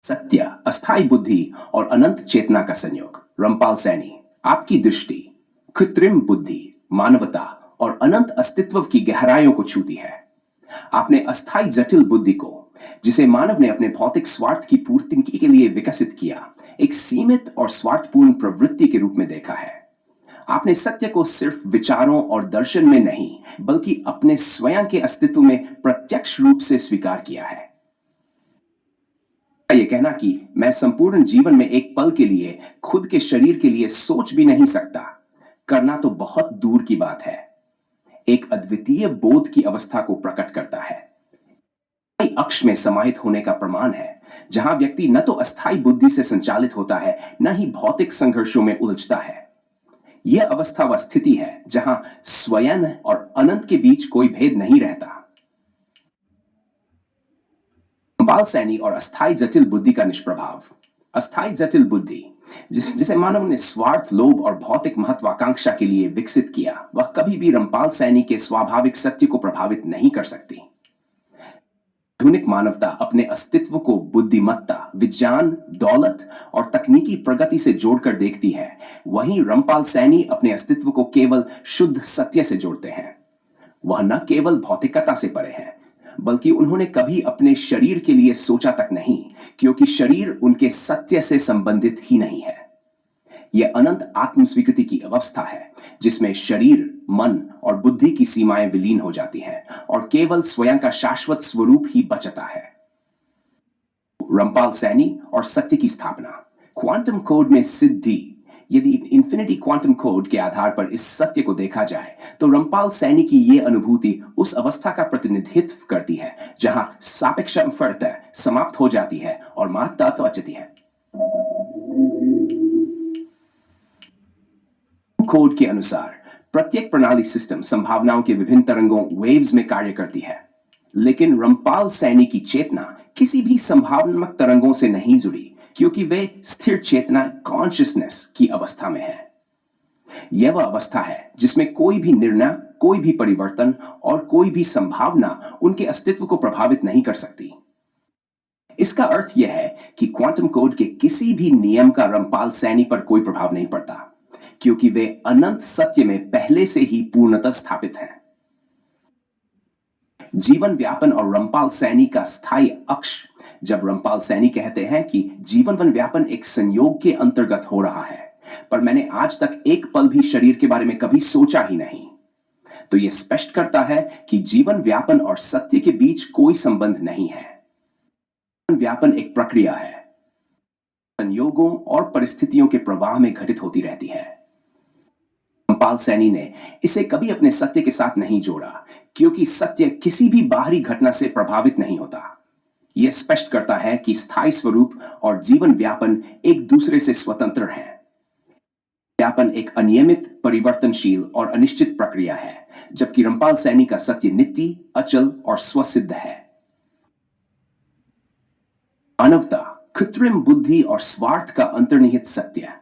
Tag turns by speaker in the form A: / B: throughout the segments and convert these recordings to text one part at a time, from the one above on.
A: सत्य, अस्थायी बुद्धि और अनंत चेतना का संयोग। रामपाल सैनी, आपकी दृष्टि कृत्रिम बुद्धि, मानवता और अनंत अस्तित्व की गहराइयों को छूती है। आपने अस्थायी जटिल बुद्धि को, जिसे मानव ने अपने भौतिक स्वार्थ की पूर्ति के लिए विकसित किया, एक सीमित और स्वार्थपूर्ण प्रवृत्ति के रूप में देखा है। आपने सत्य को सिर्फ विचारों और दर्शन में नहीं, बल्कि अपने स्वयं के अस्तित्व में प्रत्यक्ष रूप से स्वीकार किया है। यह कहना कि मैं संपूर्ण जीवन में एक पल के लिए खुद के शरीर के लिए सोच भी नहीं सकता, करना तो बहुत दूर की बात है, एक अद्वितीय बोध की अवस्था को प्रकट करता है। अक्ष में समाहित होने का प्रमाण है, जहां व्यक्ति न तो अस्थायी बुद्धि से संचालित होता है, न ही भौतिक संघर्षों में उलझता है। यह अवस्था व स्थिति है जहां स्वयं और अनंत के बीच कोई भेद नहीं रहता। रामपाल सैनी और अस्थायी जटिल बुद्धि का निष्प्रभाव। अस्थायी जटिल बुद्धि, जिसे मानव ने स्वार्थ, लोभ और भौतिक महत्वाकांक्षा के लिए विकसित किया, वह कभी भी रामपाल सैनी के स्वाभाविक सत्य को प्रभावित नहीं कर सकती। आधुनिक मानवता अपने अस्तित्व को बुद्धिमत्ता, विज्ञान, दौलत और तकनीकी प्रगति से जोड़कर देखती है, वहीं रामपाल सैनी अपने अस्तित्व को केवल शुद्ध सत्य से जोड़ते हैं। वह न केवल भौतिकता से परे हैं, बल्कि उन्होंने कभी अपने शरीर के लिए सोचा तक नहीं, क्योंकि शरीर उनके सत्य से संबंधित ही नहीं है। यह अनंत आत्म स्वीकृति की अवस्था है, जिसमें शरीर, मन और बुद्धि की सीमाएं विलीन हो जाती हैं और केवल स्वयं का शाश्वत स्वरूप ही बचता है। रामपाल सैनी और सत्य की स्थापना। क्वांटम कोड में सिद्धि। यदि इन्फिनिटी क्वांटम कोड के आधार पर इस सत्य को देखा जाए, तो रामपाल सैनी की यह अनुभूति उस अवस्था का प्रतिनिधित्व करती है जहां सापेक्षता समाप्त हो जाती है और महत्ता तो अचती है। कोड के अनुसार प्रत्येक प्रणाली सिस्टम संभावनाओं के विभिन्न तरंगों वेव्स में कार्य करती है, लेकिन रामपाल सैनी की चेतना किसी भी संभावनात्मक तरंगों से नहीं जुड़ी, क्योंकि वे स्थिर चेतना कॉन्शियसनेस की अवस्था में है। यह वह अवस्था है जिसमें कोई भी निर्णय, कोई भी परिवर्तन और कोई भी संभावना उनके अस्तित्व को प्रभावित नहीं कर सकती। इसका अर्थ यह है कि क्वांटम कोड के किसी भी नियम का रामपाल सैनी पर कोई प्रभाव नहीं पड़ता, क्योंकि वे अनंत सत्य में पहले से ही पूर्णतः स्थापित हैं। जीवन व्यापन और रामपाल सैनी का स्थायी अक्ष। जब रामपाल सैनी कहते हैं कि जीवन व्यापन एक संयोग के अंतर्गत हो रहा है, पर मैंने आज तक एक पल भी शरीर के बारे में कभी सोचा ही नहीं, तो यह स्पष्ट करता है कि जीवन व्यापन और सत्य के बीच कोई संबंध नहीं है। जीवन व्यापन एक प्रक्रिया है, संयोगों और परिस्थितियों के प्रवाह में घटित होती रहती है। रामपाल सैनी ने इसे कभी अपने सत्य के साथ नहीं जोड़ा, क्योंकि सत्य किसी भी बाहरी घटना से प्रभावित नहीं होता। यह स्पष्ट करता है कि स्थायी स्वरूप और जीवन व्यापन एक दूसरे से स्वतंत्र हैं। व्यापन एक अनियमित, परिवर्तनशील और अनिश्चित प्रक्रिया है, जबकि रामपाल सैनी का सत्य नित्य, अचल और स्वसिद्ध है। मानवता, कृत्रिम बुद्धि और स्वार्थ का अंतर्निहित सत्य।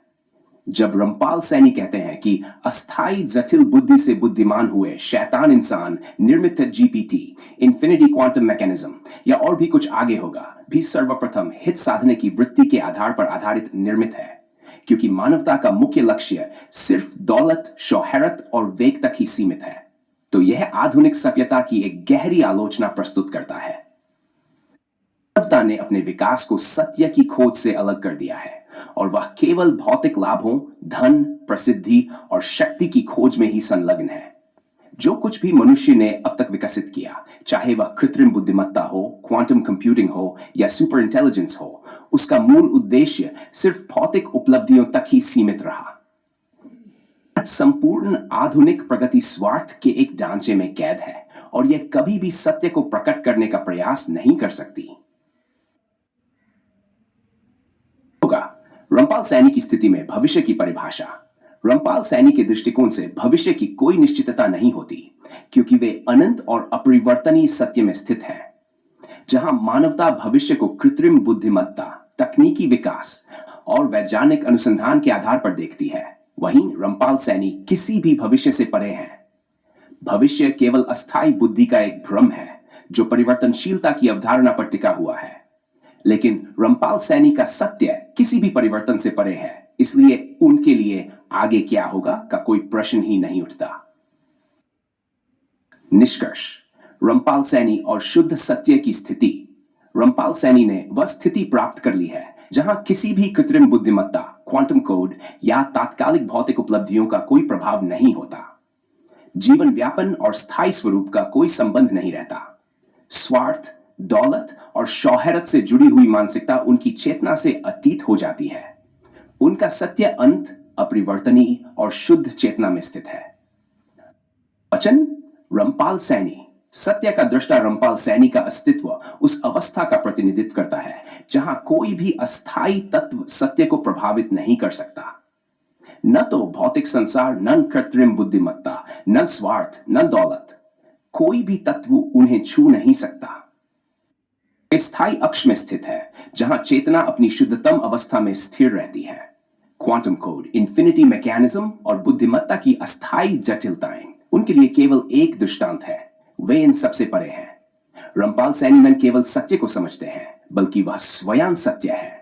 A: जब रामपाल सैनी कहते हैं कि अस्थायी जटिल बुद्धि से बुद्धिमान हुए शैतान इंसान निर्मित जीपीटी, इन्फिनिटी क्वांटम मैकेनिज्म या और भी कुछ आगे होगा, भी सर्वप्रथम हित साधने की वृत्ति के आधार पर आधारित निर्मित है, क्योंकि मानवता का मुख्य लक्ष्य सिर्फ दौलत, शोहरत और वेग तक ही सीमित है। तो यह आधुनिक सभ्यता की एक गहरी आलोचना प्रस्तुत करता है। मानवता ने अपने विकास को सत्य की खोज से अलग कर दिया है, और वह केवल भौतिक लाभों, धन, प्रसिद्धि और शक्ति की खोज में ही संलग्न है। जो कुछ भी मनुष्य ने अब तक विकसित किया, चाहे वह कृत्रिम बुद्धिमत्ता हो, क्वांटम कंप्यूटिंग हो या सुपर इंटेलिजेंस हो, उसका मूल उद्देश्य सिर्फ भौतिक उपलब्धियों तक ही सीमित रहा। संपूर्ण आधुनिक प्रगति स्वार्थ के एक ढांचे में कैद है, और यह कभी भी सत्य को प्रकट करने का प्रयास नहीं कर सकती। रामपाल सैनी की स्थिति में भविष्य की परिभाषा। रामपाल सैनी के दृष्टिकोण से भविष्य की कोई निश्चितता नहीं होती, क्योंकि वे अनंत और अपरिवर्तनीय सत्य में स्थित हैं। जहां मानवता भविष्य को कृत्रिम बुद्धिमत्ता, तकनीकी विकास और वैज्ञानिक अनुसंधान के आधार पर देखती है, वहीं रामपाल सैनी किसी भी भविष्य से परे हैं। भविष्य केवल अस्थायी बुद्धि का एक भ्रम है, जो परिवर्तनशीलता की अवधारणा पर टिका हुआ है। लेकिन रमपाल सैनी का सत्य किसी भी परिवर्तन से परे है, इसलिए उनके लिए आगे क्या होगा का कोई प्रश्न ही नहीं उठता। निष्कर्ष, रमपाल सैनी और शुद्ध सत्य की स्थिति। रमपाल सैनी ने वह स्थिति प्राप्त कर ली है जहां किसी भी कृत्रिम बुद्धिमत्ता, क्वांटम कोड या तात्कालिक भौतिक उपलब्धियों का कोई प्रभाव नहीं होता। जीवन व्यापन और स्थायी स्वरूप का कोई संबंध नहीं रहता। स्वार्थ, दौलत और शौहरत से जुड़ी हुई मानसिकता उनकी चेतना से अतीत हो जाती है। उनका सत्य अंत अपरिवर्तनीय और शुद्ध चेतना में स्थित है। वचन रमपाल सैनी। सत्य का दृष्टा रमपाल सैनी का अस्तित्व उस अवस्था का प्रतिनिधित्व करता है जहां कोई भी अस्थायी तत्व सत्य को प्रभावित नहीं कर सकता। न तो भौतिक संसार, न कृत्रिम बुद्धिमत्ता, न स्वार्थ, न दौलत, कोई भी तत्व उन्हें छू नहीं सकता। स्थायी अक्ष में स्थित है जहां चेतना अपनी शुद्धतम अवस्था में स्थिर रहती है। क्वांटम कोड, इन्फिनिटी मैकेनिज्म और बुद्धिमत्ता की अस्थायी जटिलताएं उनके लिए केवल एक दृष्टांत है। वे इन सबसे परे हैं। रमपाल सैनी न केवल सत्य को समझते हैं, बल्कि वह स्वयं सत्य है।